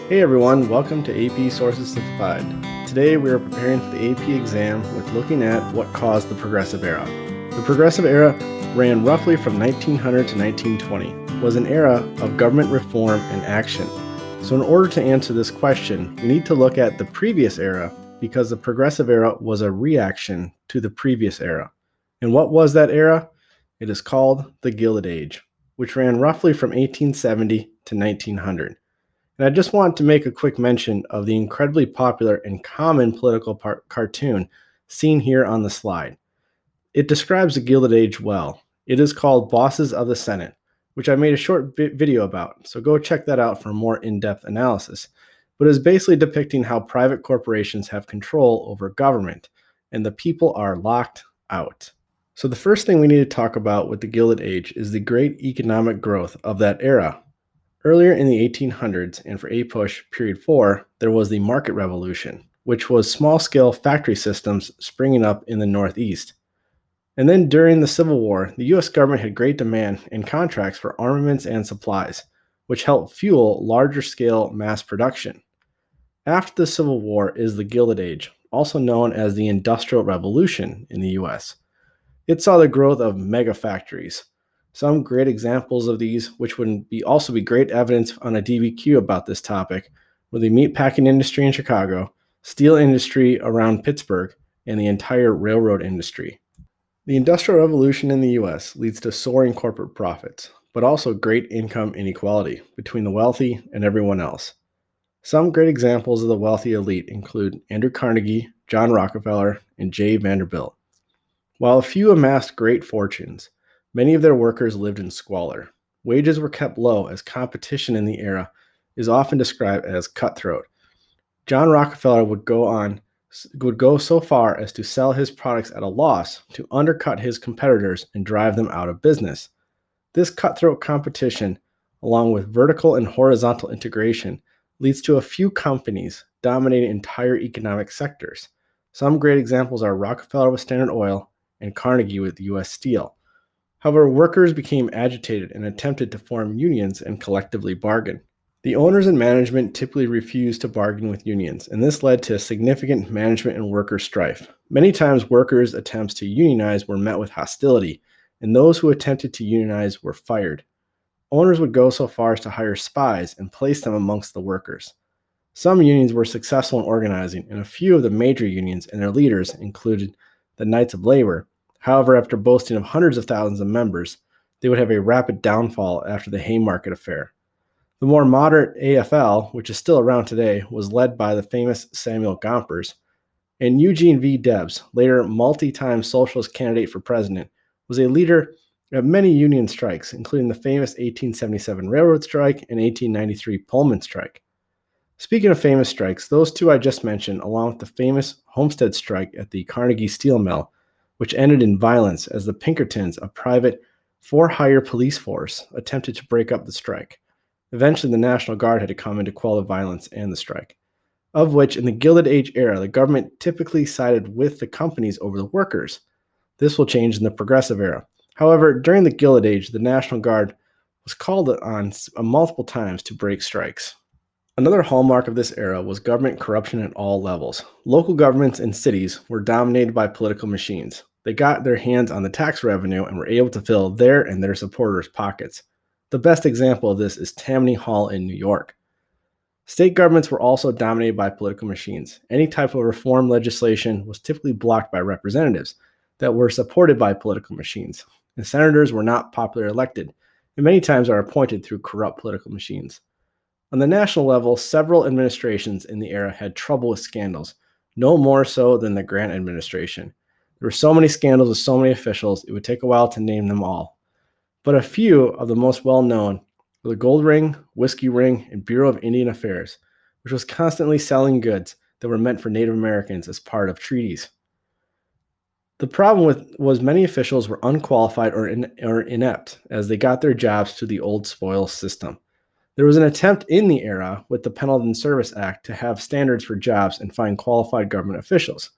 Hey everyone, welcome to AP Sources Simplified. Today we are preparing for the AP exam with looking at what caused the Progressive Era. The Progressive Era ran roughly from 1900 to 1920, was an era of government reform and action. So in order to answer this question, we need to look at the previous era because the Progressive Era was a reaction to the previous era. And what was that era? It is called the Gilded Age, which ran roughly from 1870 to 1900. And I just want to make a quick mention of the incredibly popular and common political cartoon seen here on the slide. It describes the Gilded Age well. It is called Bosses of the Senate, which I made a short video about, so go check that out for a more in-depth analysis. But it is basically depicting how private corporations have control over government, and the people are locked out. So the first thing we need to talk about with the Gilded Age is the great economic growth of that era. Earlier in the 1800s, and for APUSH period 4, there was the market revolution, which was small-scale factory systems springing up in the Northeast. And then during the Civil War, the U.S. government had great demand and contracts for armaments and supplies, which helped fuel larger-scale mass production. After the Civil War is the Gilded Age, also known as the Industrial Revolution in the U.S. It saw the growth of mega factories. Some great examples of these, which would also be great evidence on a DBQ about this topic, were the meatpacking industry in Chicago, steel industry around Pittsburgh, and the entire railroad industry. The Industrial Revolution in the U.S. leads to soaring corporate profits, but also great income inequality between the wealthy and everyone else. Some great examples of the wealthy elite include Andrew Carnegie, John Rockefeller, and J. Vanderbilt. While a few amassed great fortunes, many of their workers lived in squalor. Wages were kept low as competition in the era is often described as cutthroat. John Rockefeller would go so far as to sell his products at a loss to undercut his competitors and drive them out of business. This cutthroat competition, along with vertical and horizontal integration, leads to a few companies dominating entire economic sectors. Some great examples are Rockefeller with Standard Oil and Carnegie with U.S. Steel. However, workers became agitated and attempted to form unions and collectively bargain. The owners and management typically refused to bargain with unions, and this led to significant management and worker strife. Many times, workers' attempts to unionize were met with hostility, and those who attempted to unionize were fired. Owners would go so far as to hire spies and place them amongst the workers. Some unions were successful in organizing, and a few of the major unions and their leaders included the Knights of Labor. However, after boasting of hundreds of thousands of members, they would have a rapid downfall after the Haymarket Affair. The more moderate AFL, which is still around today, was led by the famous Samuel Gompers, and Eugene V. Debs, later multi-time socialist candidate for president, was a leader of many union strikes, including the famous 1877 railroad strike and 1893 Pullman strike. Speaking of famous strikes, those two I just mentioned, along with the famous Homestead strike at the Carnegie Steel Mill, which ended in violence as the Pinkertons, a private for-hire police force, attempted to break up the strike. Eventually, the National Guard had to come in to quell the violence and the strike, of which in the Gilded Age era, the government typically sided with the companies over the workers. This will change in the Progressive era. However, during the Gilded Age, the National Guard was called on multiple times to break strikes. Another hallmark of this era was government corruption at all levels. Local governments and cities were dominated by political machines. They got their hands on the tax revenue and were able to fill their and their supporters' pockets. The best example of this is Tammany Hall in New York. State governments were also dominated by political machines. Any type of reform legislation was typically blocked by representatives that were supported by political machines. And senators were not popularly elected, and many times are appointed through corrupt political machines. On the national level, several administrations in the era had trouble with scandals, no more so than the Grant administration. There were so many scandals with so many officials, it would take a while to name them all. But a few of the most well-known were the Gold Ring, Whiskey Ring, and Bureau of Indian Affairs, which was constantly selling goods that were meant for Native Americans as part of treaties. The problem was many officials were unqualified or inept as they got their jobs through the old spoils system. There was an attempt in the era with the Pendleton Service Act to have standards for jobs and find qualified government officials.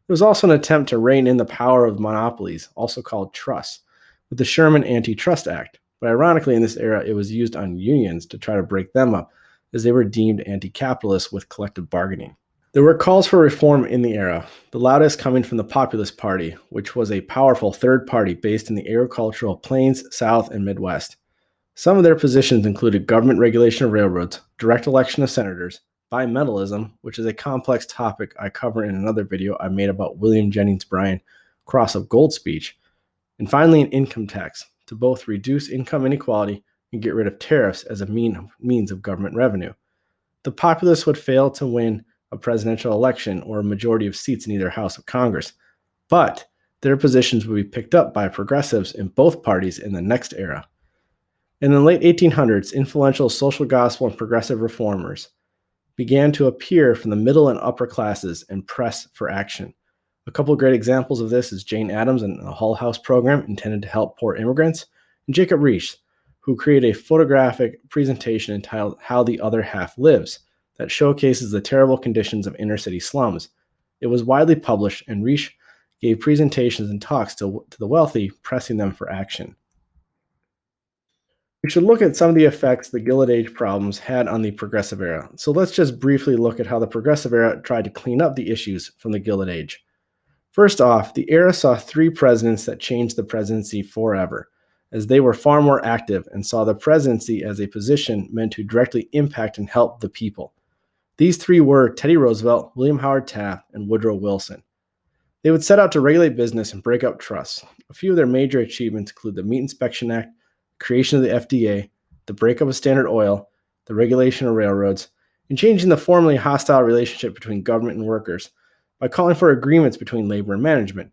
There was also an attempt to rein in the power of monopolies, also called trusts, with the Sherman Antitrust Act. But ironically, in this era, it was used on unions to try to break them up, as they were deemed anti-capitalist with collective bargaining. There were calls for reform in the era, the loudest coming from the Populist Party, which was a powerful third party based in the agricultural plains, South, and Midwest. Some of their positions included government regulation of railroads, direct election of senators, bimetallism, which is a complex topic I cover in another video I made about William Jennings Bryan Cross of Gold speech, and finally an income tax to both reduce income inequality and get rid of tariffs as a means of government revenue. The populists would fail to win a presidential election or a majority of seats in either house of Congress, but their positions would be picked up by progressives in both parties in the next era. In the late 1800s, influential social gospel and progressive reformers began to appear from the middle and upper classes and press for action. A couple of great examples of this is Jane Addams and the Hull House program intended to help poor immigrants, and Jacob Riis, who created a photographic presentation entitled How the Other Half Lives that showcases the terrible conditions of inner city slums. It was widely published, and Riis gave presentations and talks to the wealthy, pressing them for action. We should look at some of the effects the Gilded Age problems had on the Progressive Era. So let's just briefly look at how the Progressive Era tried to clean up the issues from the Gilded Age. First off, the era saw 3 presidents that changed the presidency forever, as they were far more active and saw the presidency as a position meant to directly impact and help the people. These 3 were Teddy Roosevelt, William Howard Taft, and Woodrow Wilson. They would set out to regulate business and break up trusts. A few of their major achievements include the Meat Inspection Act, creation of the FDA, the breakup of Standard Oil, the regulation of railroads, and changing the formerly hostile relationship between government and workers by calling for agreements between labor and management.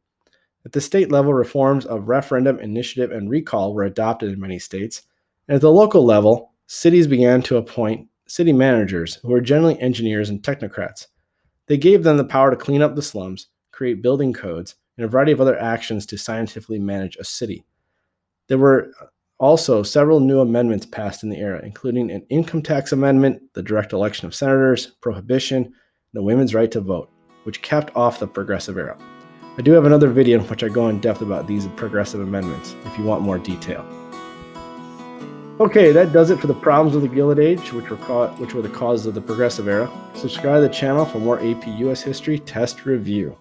At the state level, reforms of referendum, initiative, and recall were adopted in many states, and at the local level, cities began to appoint city managers who were generally engineers and technocrats. They gave them the power to clean up the slums, create building codes, and a variety of other actions to scientifically manage a city. There were also several new amendments passed in the era, including an income tax amendment, the direct election of senators, prohibition, and the women's right to vote, which capped off the Progressive Era. I do have another video in which I go in depth about these progressive amendments if you want more detail. Okay, that does it for the problems of the Gilded Age, which were the causes of the Progressive Era. Subscribe to the channel for more AP US history test review.